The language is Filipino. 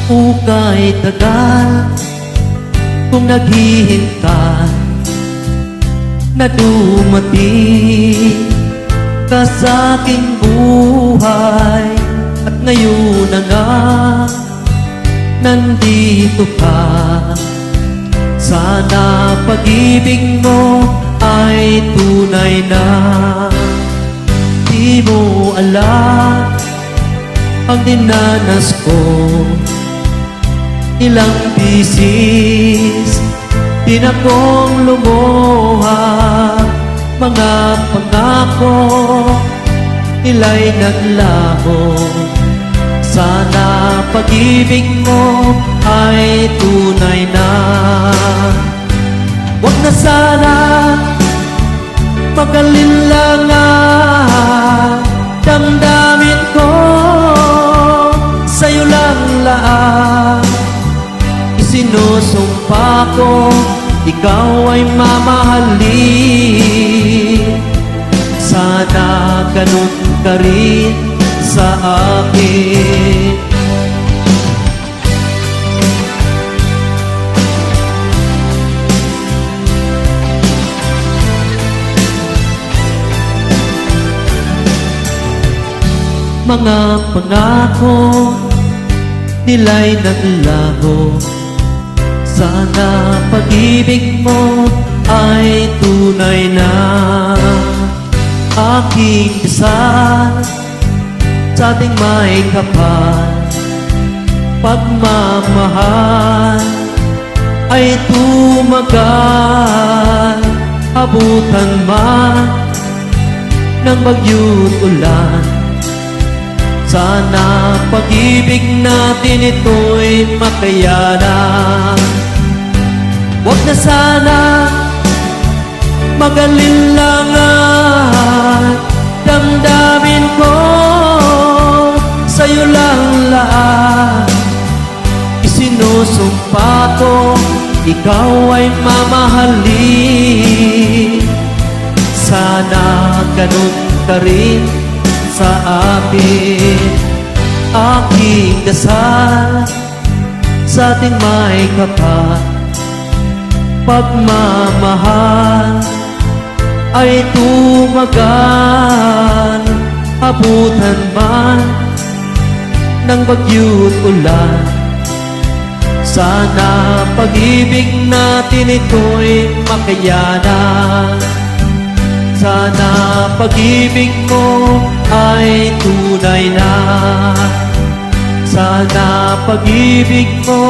Ukay tagal kung naghihintay na dumating ka sa aking buhay. At ngayon na nga nandito ka. Sana pag-ibig mo ay tunay na. Di mo alam ang dinanas ko. Ilang bisis din akong lumuha. Mga pangako nila'y naglaho. Sana pag-ibig mo ay tunay na. Huwag na sana mag-alinlangan. Damdamin ko sa'yo lang lahat. Isinusumpa ko ikaw ay mamahalin. Sana ganun ka rin sa akin. Mga pangako nila'y naglaho. Sana pag-ibig mo ay tunay na. Aking dasal sa ating may kapal, pagmamahal ay tumagal. Abutan man ng bagyo't ulan, sana pag-ibig natin ito'y makayanan. Huwag na sana mag-alinlangan. Damdamin ko sa'yo lang lahat. Isinusumpa ko ikaw ay mamahalin. Sana ganun ka rin sa akin. Aking dasal sa ating may kapal, pagmamahal ay tumagal. Abutan man ng bagyo't ulan, sana pag-ibig natin ito'y makayanan. Sana pag-ibig mo ay tunay na. Sana pag-ibig mo